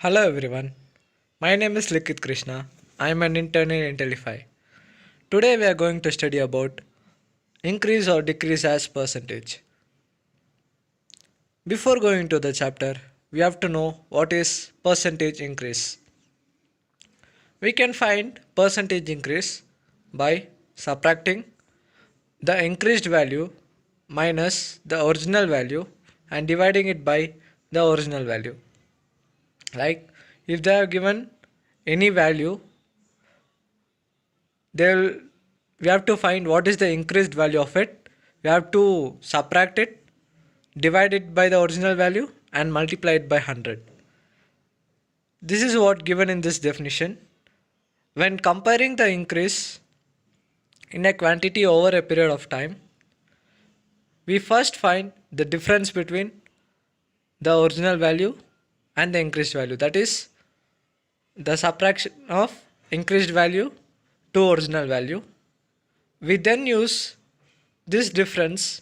Hello everyone, my name is Likith Krishna. I am an intern in Intellify. Today we are going to study about increase or decrease as percentage. Before going to the chapter, we have to know what is percentage increase. We can find percentage increase by subtracting the increased value minus the original value and dividing it by the original value. Like if they have given any value, they'll we have to find what is the increased value of it. We have to subtract it, divide it by the original value and multiply it by 100. This is what given in this definition. When comparing the increase in a quantity over a period of time, we first find the difference between the original value and the increased value, that is the subtraction of increased value to original value. We then use this difference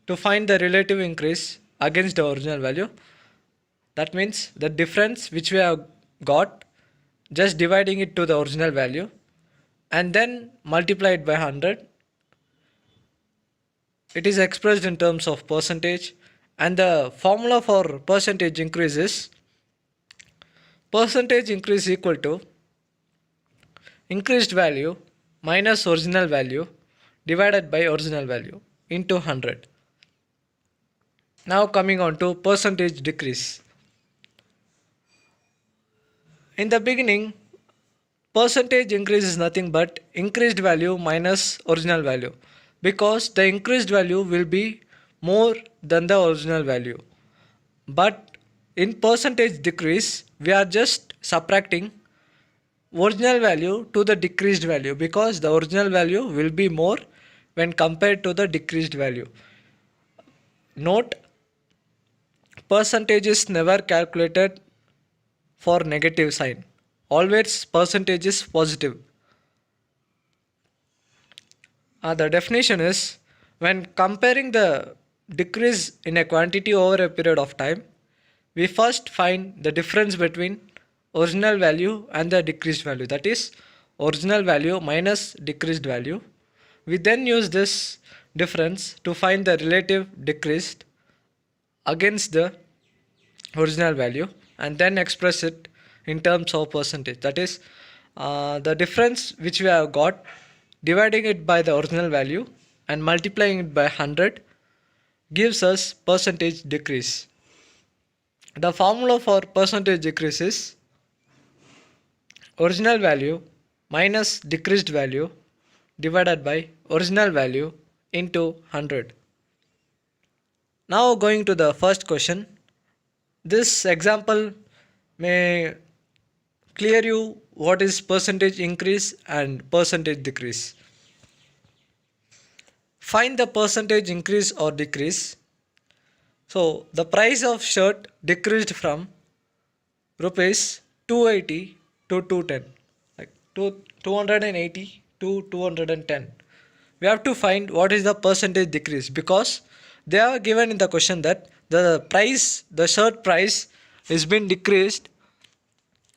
to find the relative increase against the original value. That means the difference which we have got, just dividing it to the original value and then multiply it by 100. It is expressed in terms of percentage, and the formula for percentage increase is percentage increase equal to increased value minus original value divided by original value into 100. Now coming on to percentage decrease. In the beginning, percentage increase is nothing but increased value minus original value, because the increased value will be more than the original value. But in percentage decrease, we are just subtracting original value to the decreased value, because the original value will be more when compared to the decreased value. Note, percentage is never calculated for negative sign. Always percentage is positive. The definition is, when comparing the decrease in a quantity over a period of time, we first find the difference between original value and the decreased value, that is original value minus decreased value. We then use this difference to find the relative decreased against the original value and then express it in terms of percentage, that is the difference which we have got, dividing it by the original value and multiplying it by 100 gives us percentage decrease. The formula for percentage decrease is original value minus decreased value divided by original value into 100. Now going to the first question. This example may clear you what is percentage increase and percentage decrease. Find the percentage increase or decrease. So the price of shirt decreased from rupees 280 to 210, like 280 to 210. We have to find what is the percentage decrease, because they are given in the question that the shirt price is been decreased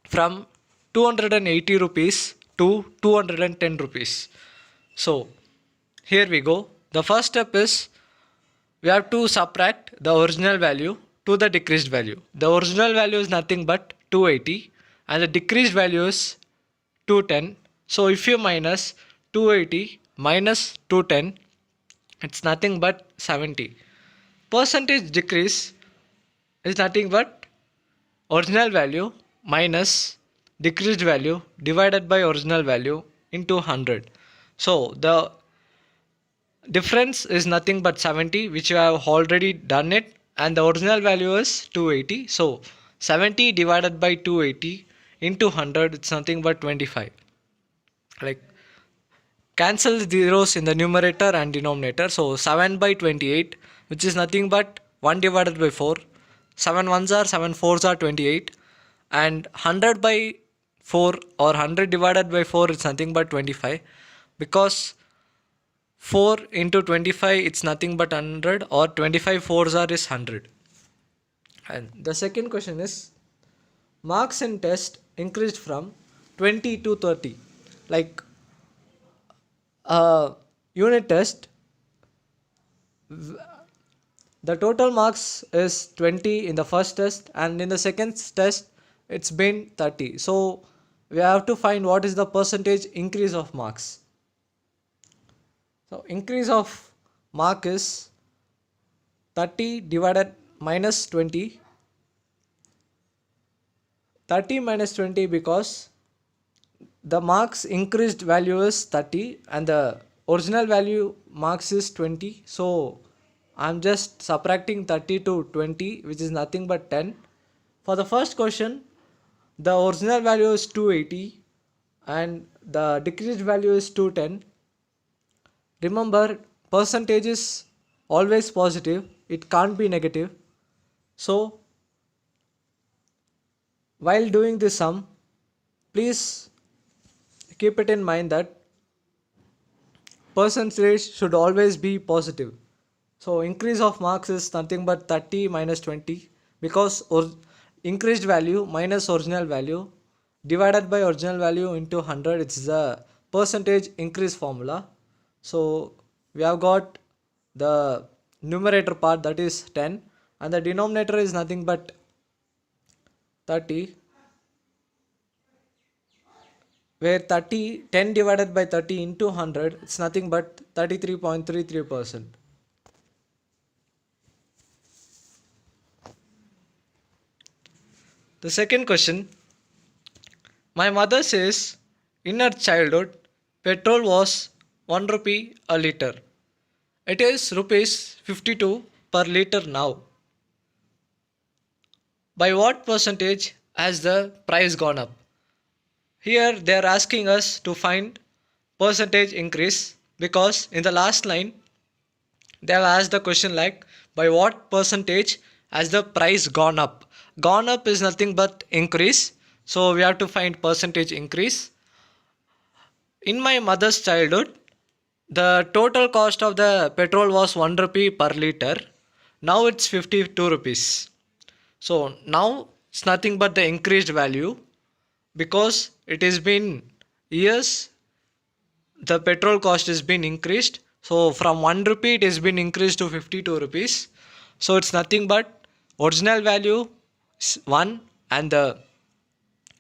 from 280 rupees to 210 rupees. So here we go. The first step is we have to subtract the original value to the decreased value. The original value is nothing but 280 and the decreased value is 210. So if you minus 280 minus 210, it's nothing but 70. Percentage decrease is nothing but original value minus decreased value divided by original value into 100. So the difference is nothing but 70, which you have already done it, and the original value is 280. So 70 divided by 280 into 100, it's nothing but 25. Like cancel the zeros in the numerator and denominator. So 7 by 28, which is nothing but 1 divided by 4. 7 ones are 7 fours are 28, and 100 by 4 or 100 divided by 4 is nothing but 25, because 4 into 25 it's nothing but 100, or 25 fours are is 100. And the second question is, marks in test increased from 20 to 30. Like unit test, the total marks is 20 in the first test, and in the second test it's been 30. So we have to find what is the percentage increase of marks. So increase of mark is 30 divided minus 20. 30 minus 20 because the marks increased value is 30 and the original value marks is 20. So I'm just subtracting 30 to 20, which is nothing but 10. For the first question, the original value is 280 and the decreased value is 210. Remember, percentage is always positive, it can't be negative. So while doing this sum, please keep it in mind that percentage should always be positive. So increase of marks is nothing but 30 minus 20 because increased value minus original value divided by original value into 100, it's the percentage increase formula. So we have got the numerator part, that is 10, and the denominator is nothing but 30, where 10 divided by 30 into 100, it's nothing but 33.33%. The second question, my mother says in her childhood petrol was 1 rupee a liter. It is rupees 52 per liter now. By what percentage has the price gone up? Here they are asking us to find percentage increase because in the last line they have asked the question like by what percentage has the price gone up. Gone up is nothing but increase, so we have to find percentage increase. In my mother's childhood, the total cost of the petrol was 1 rupee per liter. Now it's 52 rupees. So now it's nothing but the increased value because it has been years the petrol cost has been increased. So from 1 rupee it has been increased to 52 rupees. So it's nothing but original value is 1 and the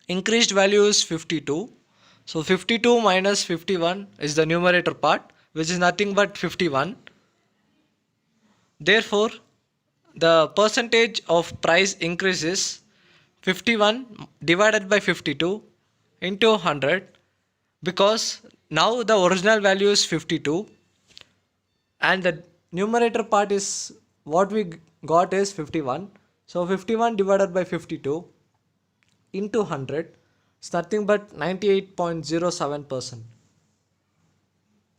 increased value is 52. So 52 minus 51 is the numerator part, which is nothing but 51. Therefore, the percentage of price increase is 51 divided by 52 into 100 because now the original value is 52 and the numerator part is what we got is 51. So 51 divided by 52 into 100 is nothing but 98.07%.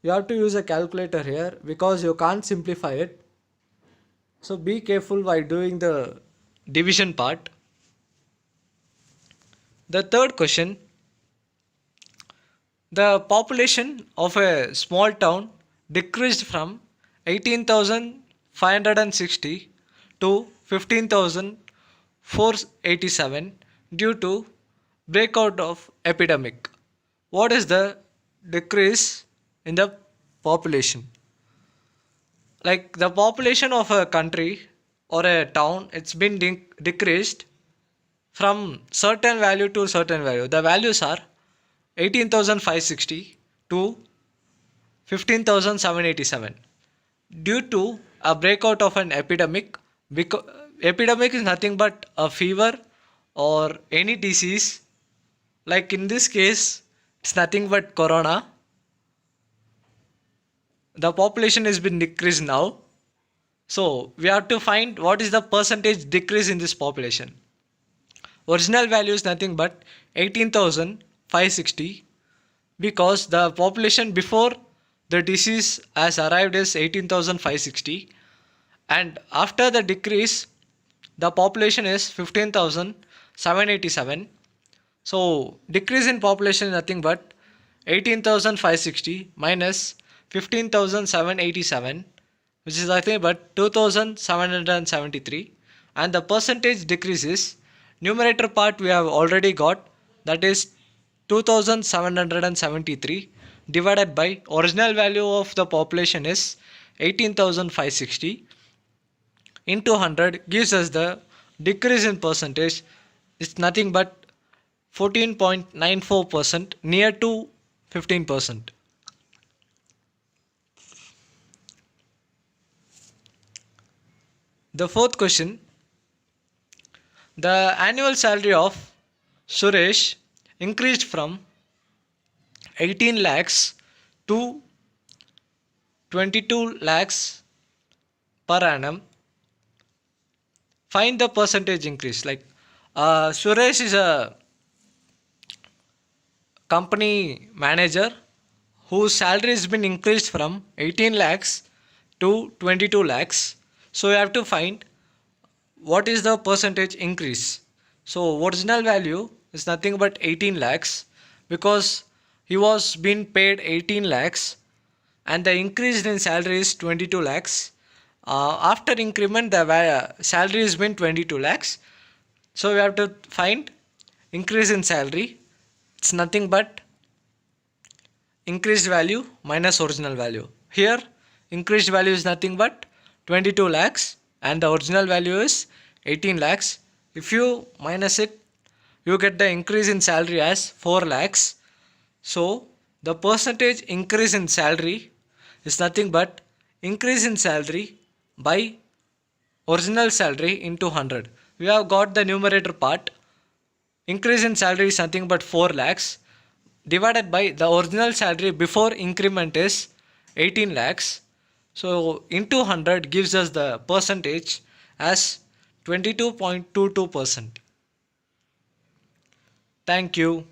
You have to use a calculator here because you can't simplify it. So be careful while doing the division part. The third question, the population of a small town decreased from 18,560 to 15,487 due to breakout of epidemic. What is the decrease in the population? Like the population of a country or a town, it's been decreased from certain value to certain value. The values are 18,560 to 15,787 due to a breakout of an epidemic. Because epidemic is nothing but a fever or any disease. Like in this case, it's nothing but corona. The population has been decreased now. So we have to find what is the percentage decrease in this population. Original value is nothing but 18,560 because the population before the disease has arrived is 18,560 and after the decrease the population is 15,787. So decrease in population is nothing but 18,560 minus 15,787, which is nothing but 2,773, and the percentage decrease is Numerator part we have already got, that is 2773 divided by original value of the population is 18,560 into 100 gives us the decrease in percentage. It's nothing but 14.94%, near to 15%. The fourth question, the annual salary of Suresh increased from 18 lakhs to 22 lakhs per annum. Find the percentage increase. Like Suresh is a company manager whose salary has been increased from 18 lakhs to 22 lakhs. So you have to find what is the percentage increase. So original value is nothing but 18 lakhs, because he was being paid 18 lakhs and the increase in salary is 22 lakhs. After increment the salary has been 22 lakhs. So we have to find increase in salary. It's nothing but increased value minus original value. Here increased value is nothing but 22 lakhs and the original value is 18 lakhs. If you minus it, you get the increase in salary as 4 lakhs. So the percentage increase in salary is nothing but increase in salary by original salary into 100. We have got the numerator part. Increase in salary is nothing but 4 lakhs divided by the original salary before increment is 18 lakhs. So into 100 gives us the percentage as 22.22%. Thank you.